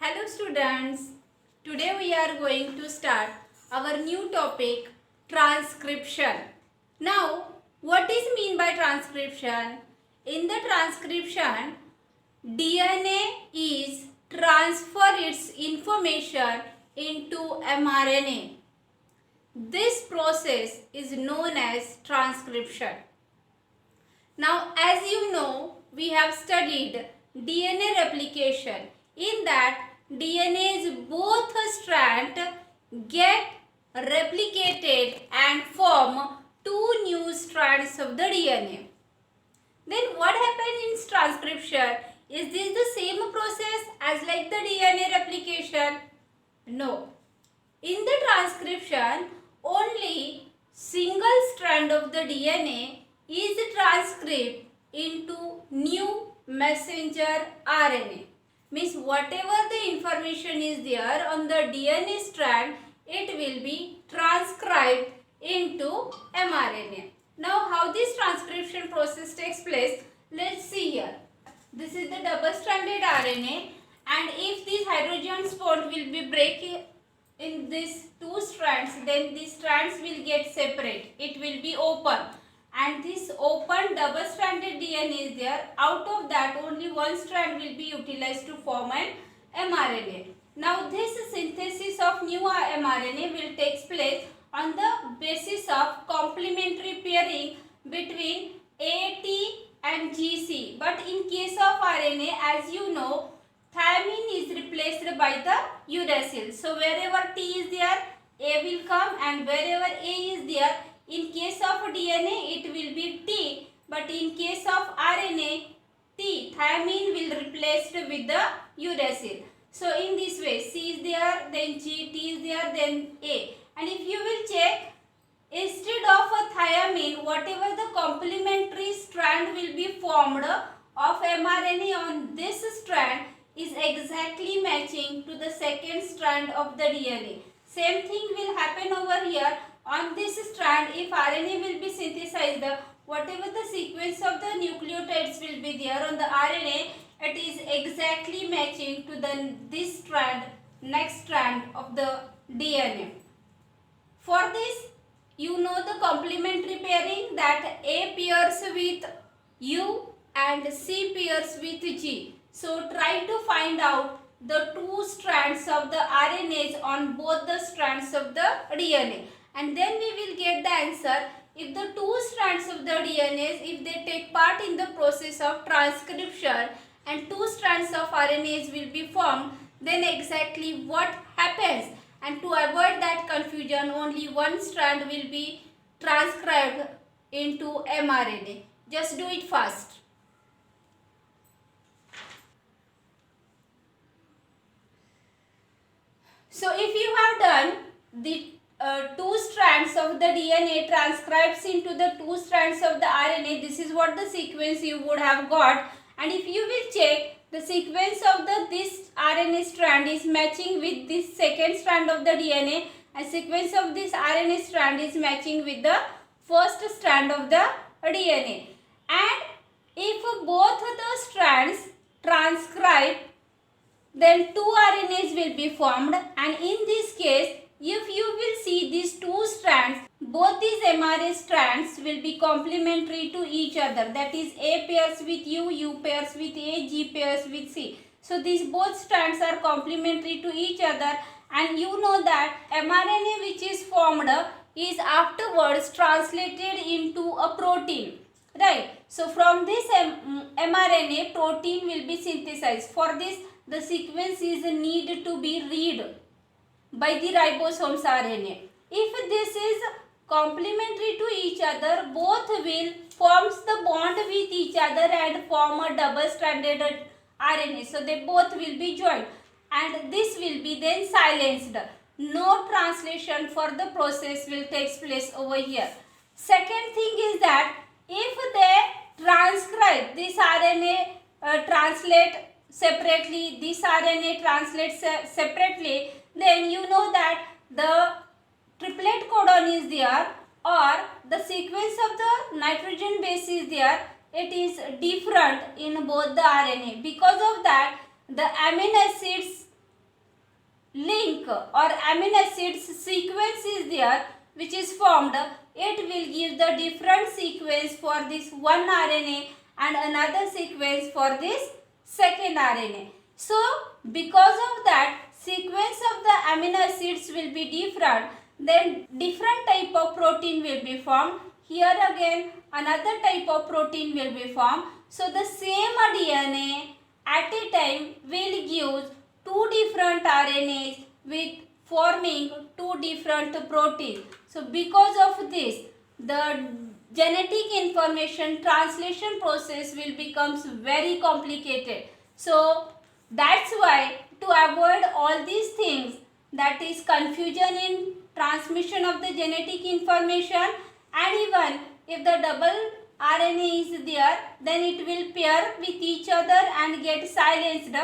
Hello students, today we are going to start our new topic transcription. Now what is mean by transcription? In the transcription, DNA is transfer its information into mRNA. This process is known as transcription. Now, as you know, we have studied DNA replication. In that, DNA's both strands get replicated and form two new strands of the DNA. Then what happens in transcription? Is this the same process as like the DNA replication? No. In the transcription, only single strand of the DNA is transcribed into new messenger RNA. Means whatever the information is there on the DNA strand, it will be transcribed into mRNA. Now how this transcription process takes place, let's see here. This is the double stranded RNA, and if this hydrogen bond will be breaking in these two strands, then these strands will get separate. It will be open, and this open double stranded DNA is there. Out of that, only one strand will be utilized to form an mRNA. Now this synthesis of new mRNA will take place on the basis of complementary pairing between AT and GC. But in case of RNA, as you know, thymine is replaced by the uracil. So wherever T is there, A will come, and wherever A is there, in case of DNA, it will be T. But in case of RNA, T, thymine will replaced with the uracil. So in this way, C is there, then G, T is there, then A. And if you will check, instead of a thiamine, whatever the complementary strand will be formed of mRNA on this strand is exactly matching to the second strand of the DNA. Same thing will happen over here on this strand. If RNA will be synthesized, whatever the sequence of the nucleotides will be there on the RNA, it is exactly matching to this strand, next strand of the DNA. For this, you know the complementary pairing, that A pairs with U and C pairs with G. So try to find out the two strands of the RNAs on both the strands of the DNA, and then we will get the answer. If the two strands of the DNAs, if they take part in the process of transcription and two strands of RNAs will be formed, then exactly what happens? And to avoid that confusion, only one strand will be transcribed into mRNA. Just do it fast. So if you have done the two strands of the DNA transcribes into the two strands of the RNA, this is what the sequence you would have got. And if you will check, the sequence of this RNA strand is matching with this second strand of the DNA, and sequence of this RNA strand is matching with the first strand of the DNA. And if both the strands transcribe, then two RNAs will be formed, and in this case, if you will see these two strands, both these mRNA strands will be complementary to each other. That is, A pairs with U, U pairs with A, G pairs with C. So these both strands are complementary to each other, and you know that mRNA which is formed is afterwards translated into a protein. Right. So from this mRNA, protein will be synthesized. For this, the sequence is need to be read by the ribosomes RNA. If this is complementary to each other, both will forms the bond with each other and form a double stranded RNA. So they both will be joined, and this will be then silenced. No translation for the process will take place over here. Second thing is that if they transcribe this RNA, translate separately, this RNA translates separately, then you know that the triplet codon is there, or the sequence of the nitrogen base is there, it is different in both the RNA. Because of that, the amino acids link or amino acids sequence is there which is formed, it will give the different sequence for this one RNA and another sequence for this second RNA. So because of that sequence of the amino acids will be different, then different type of protein will be formed. Here again another type of protein will be formed. So the same DNA at a time will give two different RNAs with forming two different proteins. So because of this, the genetic information translation process will becomes very complicated. So that's why to avoid all these things, that is confusion in transmission of the genetic information, and even if the double RNA is there, then it will pair with each other and get silenced.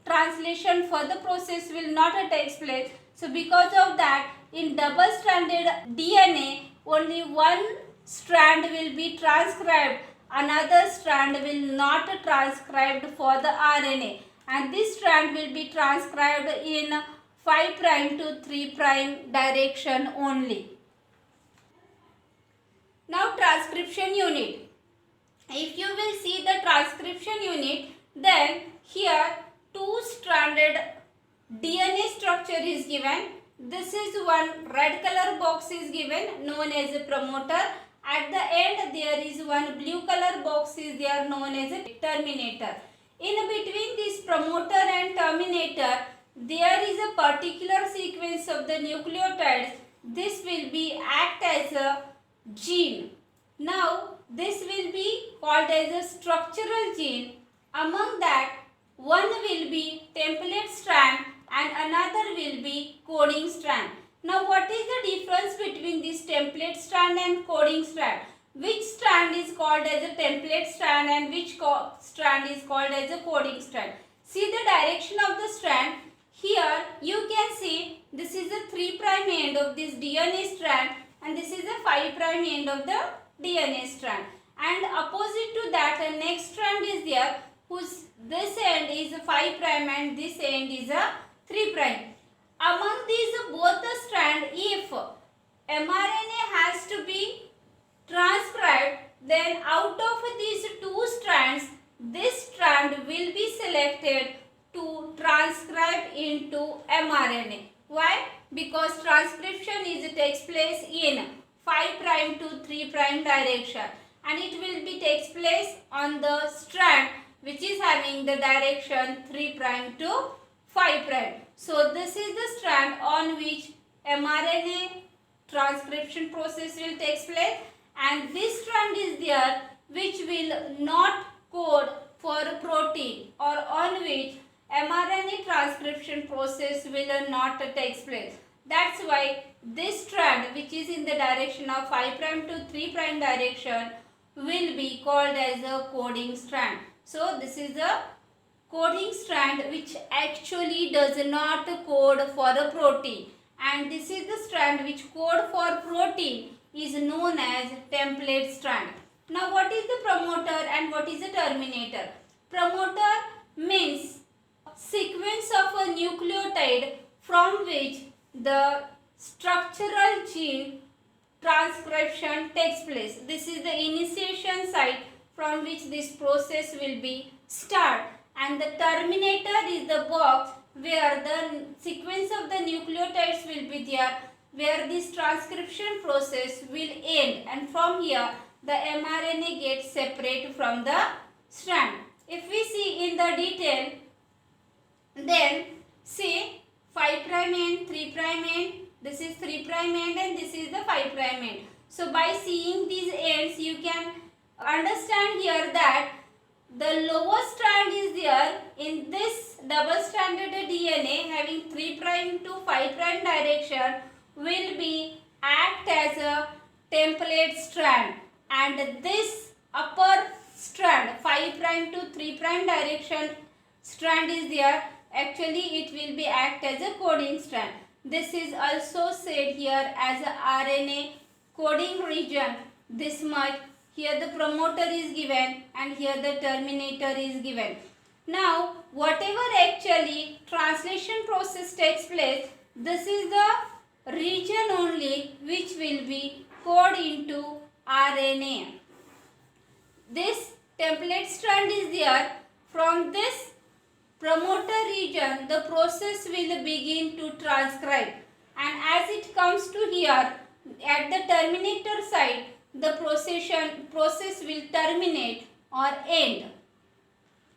Translation further process will not take place. So because of that, in double stranded DNA, only one strand will be transcribed, another strand will not transcribed for the RNA, and this strand will be transcribed in 5' to 3' direction only. Now transcription unit. If you will see the transcription unit, then here two-stranded DNA structure is given. This is one red color box is given known as a promoter. At the end there is one blue color box is there known as a terminator. In between this promoter and terminator, there is a particular sequence of the nucleotides. This will be act as a gene. Now this will be called as a structural gene. Among that, one will be template strand and another will be coding strand. Now what is the difference between this template strand and coding strand? Which strand is called as a template strand and which strand is called as a coding strand? See the direction of the strand. Here you can see this is the 3' end of this DNA strand and this is the 5' end of the DNA strand. And opposite to that a next strand is there whose this end is a 5' and this end is a 3'. Among these both the strand, if mRNA has to be transcribed, then out of these two strands, this strand will be selected to transcribe into mRNA. Why? Because transcription takes place in 5' to 3' direction, and it will be takes place on the strand which is having the direction 3' to 5'. So this is the strand on which mRNA transcription process will take place, and this strand is there which will not code for protein or on which mRNA transcription process will not take place. That's why this strand which is in the direction of 5' to 3' direction will be called as a coding strand. So this is the coding strand which actually does not code for a protein, and this is the strand which code for protein is known as template strand. Now what is the promoter and what is the terminator? Promoter means sequence of a nucleotide from which the structural gene transcription takes place. This is the initiation site from which this process will be start, and the terminator is the box where the sequence of the nucleotides will be there, where this transcription process will end, and from here the mRNA gets separate from the strand. If we see in the detail, then see 5' end, 3' end, this is 3' end and this is the 5' end. So by seeing these ends you can understand here that the lower strand is there in this double stranded DNA having 3' to 5' direction will be act as a template strand, and this upper strand 5' to 3' direction strand is there, actually it will be act as a coding strand. This is also said here as a RNA coding region. This much. Here the promoter is given and here the terminator is given. Now whatever actually translation process takes place, this is the region only which will be coded into RNA. This template strand is there. From this promoter region, the process will begin to transcribe, and as it comes to here at the terminator side, the process will terminate or end.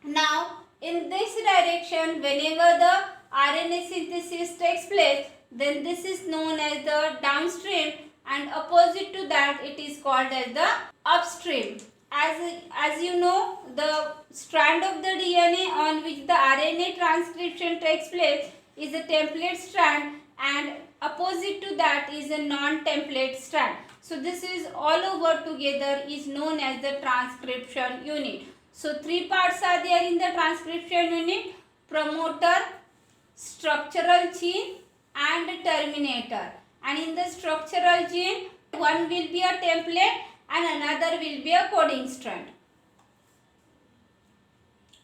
Now in this direction, whenever the RNA synthesis takes place, then this is known as the downstream, and opposite to that it is called as the upstream. As you know, the strand of the DNA on which the RNA transcription takes place is a template strand, and opposite to that is a non-template strand. So this is all over together is known as the transcription unit. So three parts are there in the transcription unit: promoter, structural gene and terminator. And in the structural gene, one will be a template and another will be a coding strand.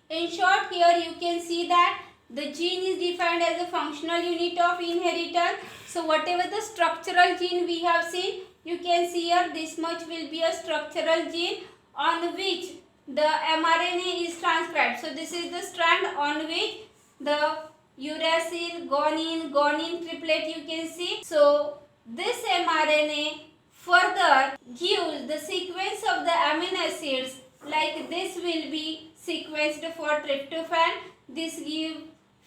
In short, here you can see that the gene is defined as a functional unit of inheritance. So whatever the structural gene we have seen, you can see here this much will be a structural gene on which the mRNA is transcribed. So this is the strand on which the uracil, guanine triplet you can see. So this mRNA further gives the sequence of the amino acids, like this will be sequenced for tryptophan, this gives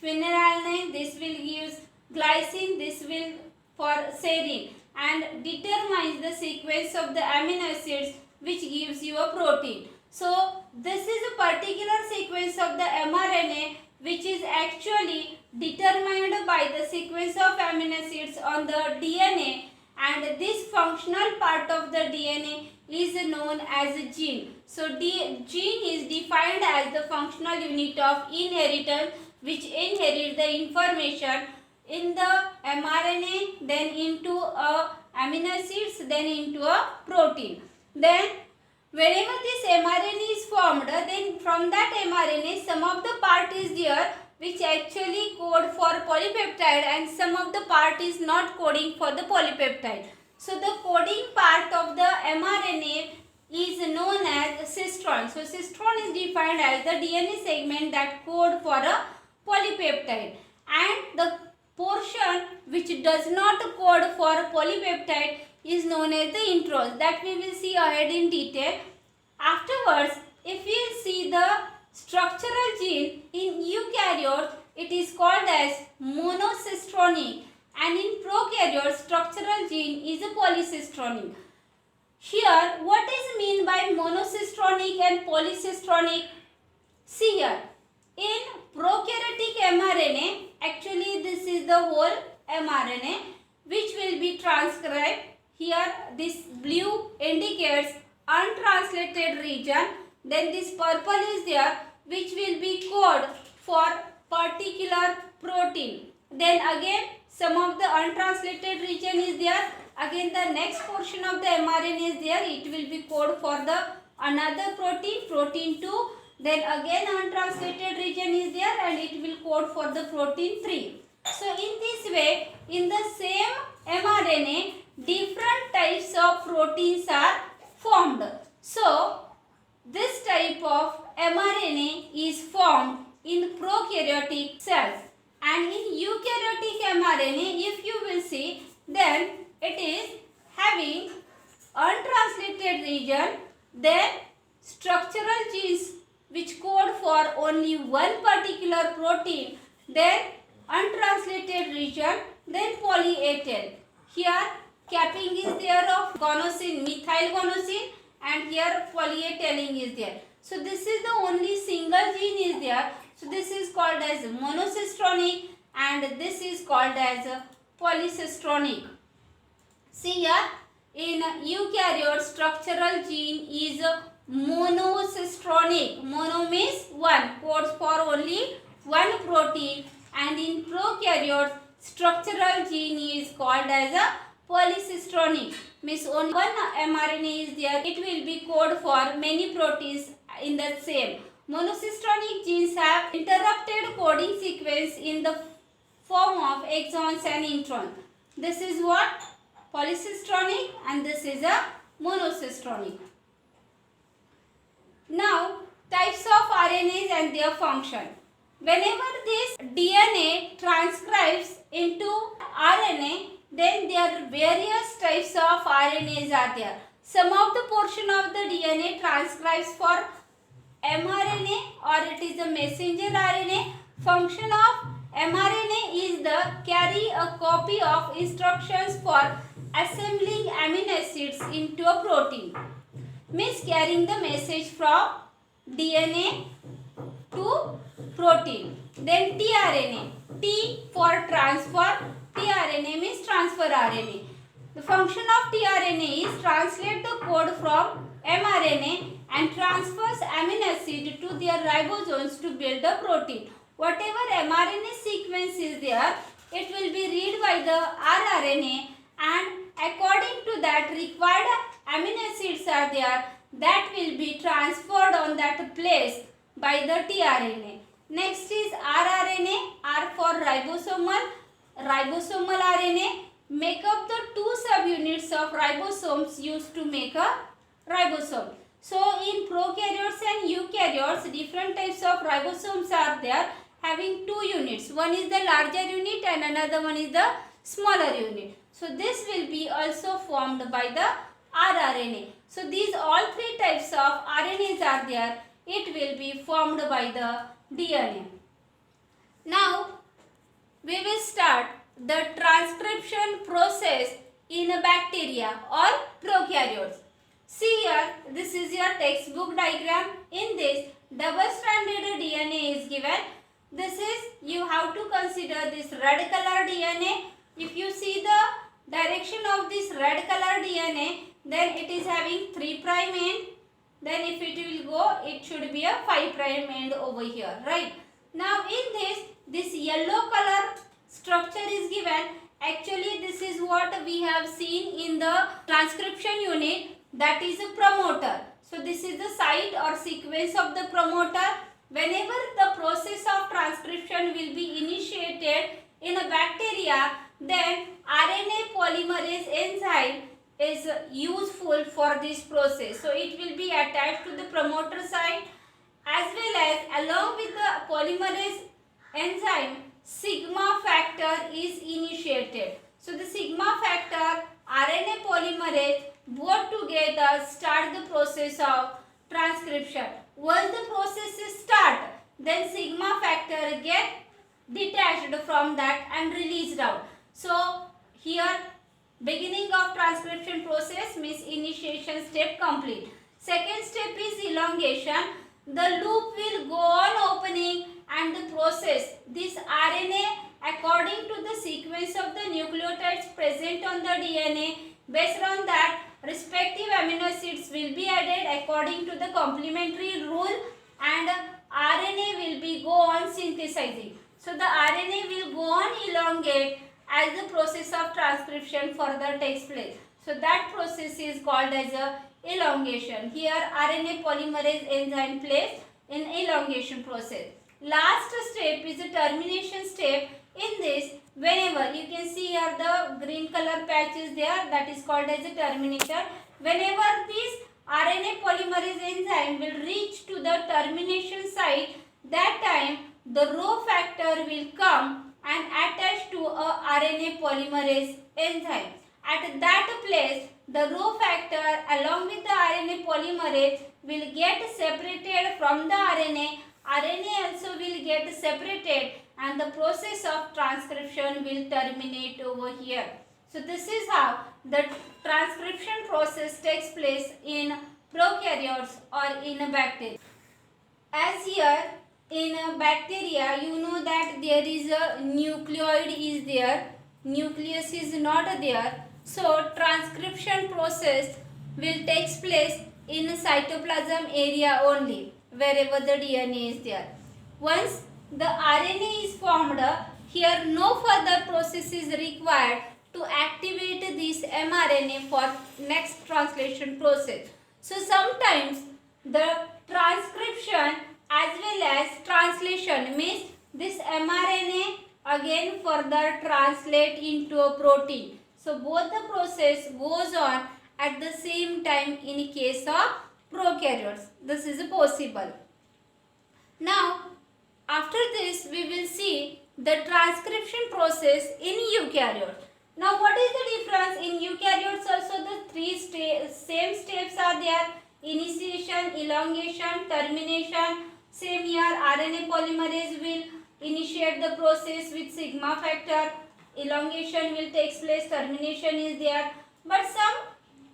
phenylalanine, this will give glycine, this will for serine, and determines the sequence of the amino acids which gives you a protein. So this is a particular sequence of the mRNA which is actually determined by the sequence of amino acids on the DNA, and this functional part of the DNA is known as a gene. So gene is defined as the functional unit of inheritance which inherits the information in the mRNA, then into a amino acids, then into a protein. Then whenever this mRNA is formed, then from that mRNA some of the part is there which actually code for polypeptide, and some of the part is not coding for the polypeptide. So the coding part of the mRNA is known as cistron. So cistron is defined as the DNA segment that code for a polypeptide, and the portion which does not code for polypeptide is known as the intros, that we will see ahead in detail. Afterwards, if you see the structural gene in eukaryotes, it is called as monocistronic, and in prokaryotes structural gene is a polycistronic. Here, what is mean by monocistronic and polycistronic? See here, in prokaryotic mRNA, actually this is the whole mRNA which will be transcribed. Here this blue indicates untranslated region, then this purple is there which will be code for particular protein. Then again some of the untranslated region is there, again the next portion of the mRNA is there, it will be code for the another protein 2, then again untranslated region is there and it will code for the protein 3. So in this way, in the same mRNA, different types of proteins are formed. So this type of mRNA is formed in prokaryotic cells, and in eukaryotic mRNA, if you will see, then it is having untranslated region, then structural genes which code for only one particular protein, then untranslated region, then poly-A tail. Here capping is there of guanosine, methyl guanosine, and here poly-A tailing is there. So this is the only single gene is there. So this is called as monocistronic and this is called as polycistronic. See here, in eukaryote structural gene is monocistronic. Mono means one, codes for only one protein, and in prokaryote structural gene is called as a polycistronic. Means only one mRNA is there, it will be code for many proteins in the same. Monocystronic genes have interrupted coding sequence in the form of exons and introns. This is what? Polycystronic, and this is a monocystronic. Now, types of RNAs and their function. Whenever this DNA transcribes into RNA, then there are various types of RNAs are there. Some of the portion of the DNA transcribes for mRNA, or it is a messenger RNA. Function of mRNA is the carry a copy of instructions for assembling amino acids into a protein. Means carrying the message from DNA to protein. Then tRNA. T for transfer. tRNA means transfer RNA. The function of tRNA is translate the code from mRNA and transfers amino acid to their ribosomes to build the protein. Whatever mRNA sequence is there, it will be read by the rRNA, and according to that required amino acids are there, that will be transferred on that place by the tRNA. Next is rRNA. R for ribosomal RNA. Make up the two subunits of ribosomes used to make a ribosome. So in prokaryotes and eukaryotes, different types of ribosomes are there having two units. One is the larger unit and another one is the smaller unit. So this will be also formed by the rRNA. So these all three types of RNAs are there. It will be formed by the DNA. Now we will start the transcription process in a bacteria or prokaryotes. See here, this is your textbook diagram. In this, double-stranded DNA is given. This is, you have to consider this red color DNA. If you see the direction of this red color DNA, then it is having 3' end. Then if it will go, it should be a 5' end over here, right? Now in this yellow color structure is given. Actually, this is what we have seen in the transcription unit, that is a promoter. So this is the site or sequence of the promoter. Whenever the process of transcription will be initiated in a bacteria, then RNA polymerase enzyme is useful for this process. So it will be attached to the promoter site, as well as along with the polymerase enzyme, sigma factor is initiated. So the sigma factor, RNA polymerase, both together start the process of transcription. Once the process is start, then sigma factor get detached from that and released out. So here beginning of transcription process means initiation step complete. Second step is elongation. The loop will go on opening and the process, this RNA according to the sequence of the nucleotides present on the DNA, based on that respective amino acids will be added according to the complementary rule, and RNA will be go on synthesizing. So the RNA will go on elongate as the process of transcription further takes place. So that process is called as a elongation. Here RNA polymerase enzyme plays in elongation process. Last step is the termination step. In this, whenever you can see here the green color patch is there, that is called as a terminator. Whenever this RNA polymerase enzyme will reach to the termination site, that time the Rho factor will come and attach to a RNA polymerase enzyme. At that place, the Rho factor along with the RNA polymerase will get separated from the RNA. RNA also will get separated and the process of transcription will terminate over here. So this is how the transcription process takes place in prokaryotes or in a bacteria. As here in a bacteria, you know that there is a nucleoid is there, nucleus is not there. So transcription process will take place in cytoplasm area only, wherever the DNA is there. Once the RNA is formed, here no further process is required to activate this mRNA for next translation process. So sometimes the transcription as transcription means this mRNA again further translate into a protein. So both the process goes on at the same time in case of prokaryotes. This is possible. Now after this we will see the transcription process in eukaryote. Now what is the difference? In eukaryotes also the same steps are there. Initiation, elongation, termination. Same here, RNA polymerase will initiate the process with sigma factor. Elongation will take place, termination is there. But some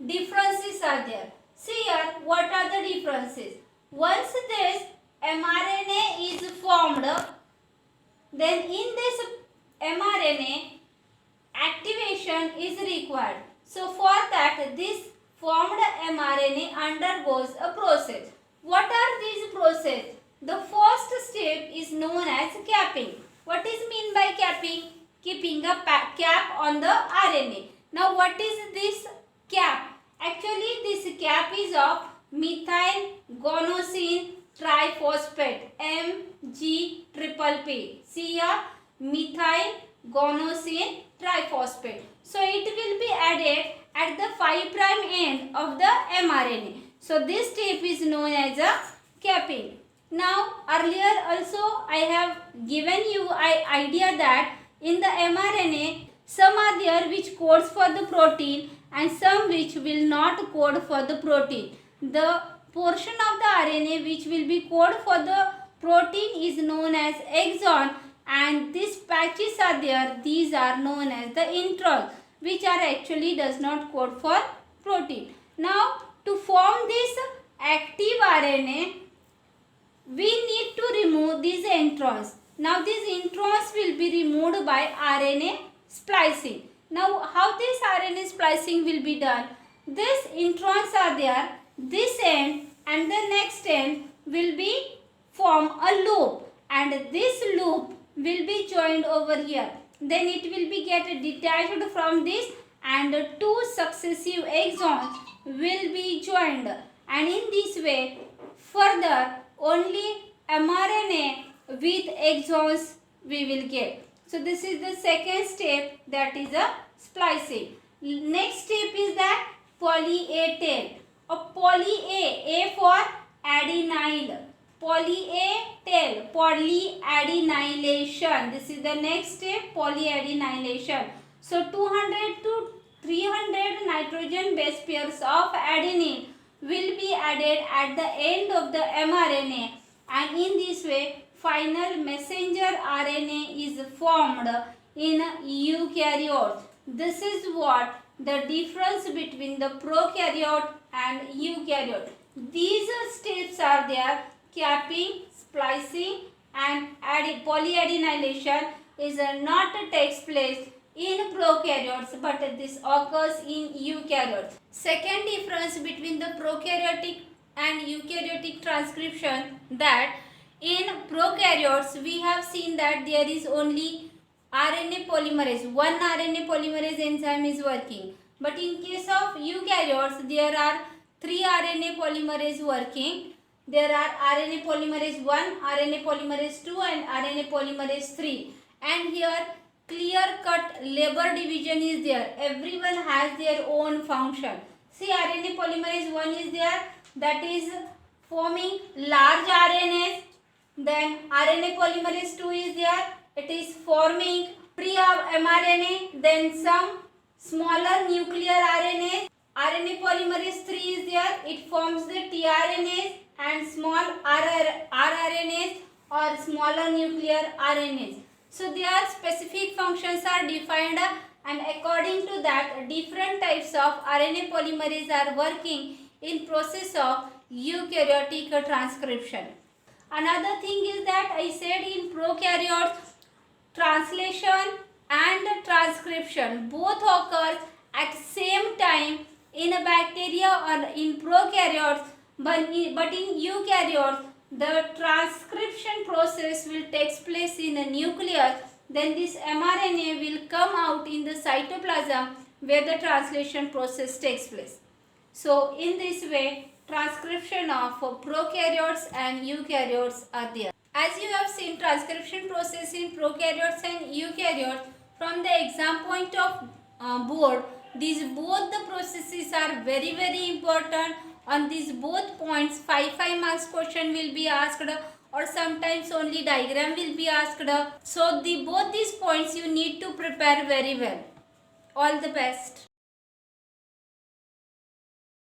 differences are there. See here, what are the differences? Once this mRNA is formed, then in this mRNA activation is required. So for that this formed mRNA undergoes a process. What are these processes? The first step is known as capping. What is mean by capping? Keeping a cap on the RNA. Now what is this cap? Actually this cap is of methyl guanosine triphosphate, MG/PP. See here, methyl guanosine triphosphate. So it will be added at the 5' end of the mRNA. So this step is known as a capping. Now earlier also I have given you an idea that in the mRNA some are there which codes for the protein and some which will not code for the protein. The portion of the RNA which will be code for the protein is known as exon, and these patches are there, these are known as the introns, which are actually does not code for protein. Now to form this active RNA we need to remove these introns. Now these introns will be removed by RNA splicing. Now how this RNA splicing will be done? These introns are there, this end and the next end will be form a loop, and this loop will be joined over here. Then it will be get detached from this and two successive exons will be joined, and in this way further only mRNA with exons we will get. So this is the second step, that is a splicing. Next step is that poly-A tail. A poly-A for adenyl. Poly-A tail, polyadenylation. This is the next step, polyadenylation. So 200 to 300 nitrogen base pairs of adenine will be added at the end of the mRNA, and in this way final messenger RNA is formed in eukaryote. This is what the difference between the prokaryote and eukaryote. These steps are there: capping, splicing and polyadenylation is not takes place in prokaryotes, but this occurs in eukaryotes. Second difference between the prokaryotic and eukaryotic transcription, that in prokaryotes we have seen that there is only RNA polymerase, one RNA polymerase enzyme is working. But in case of eukaryotes there are 3 RNA polymerase working. There are RNA polymerase 1, RNA polymerase 2 and RNA polymerase 3. And here clear cut labor division is there. Everyone has their own function. See, RNA polymerase 1 is there, that is forming large RNAs. Then RNA polymerase 2 is there, it is forming pre-mRNA, then some smaller nuclear RNAs. RNA polymerase 3 is there, it forms the tRNAs and small rRNAs or smaller nuclear RNAs. So their specific functions are defined, and according to that different types of RNA polymerase are working in process of eukaryotic transcription. Another thing is that I said in prokaryotes translation and transcription both occurs at same time in a bacteria or in prokaryotes, but in eukaryotes the transcription process will take place in a nucleus. Then this mRNA will come out in the cytoplasm where the translation process takes place. So in this way transcription of prokaryotes and eukaryotes are there. As you have seen transcription process in prokaryotes and eukaryotes, from the exam point of board, these both the processes are very important. On these both points 5 marks question will be asked, or sometimes only diagram will be asked. So both these points you need to prepare very well. All the best.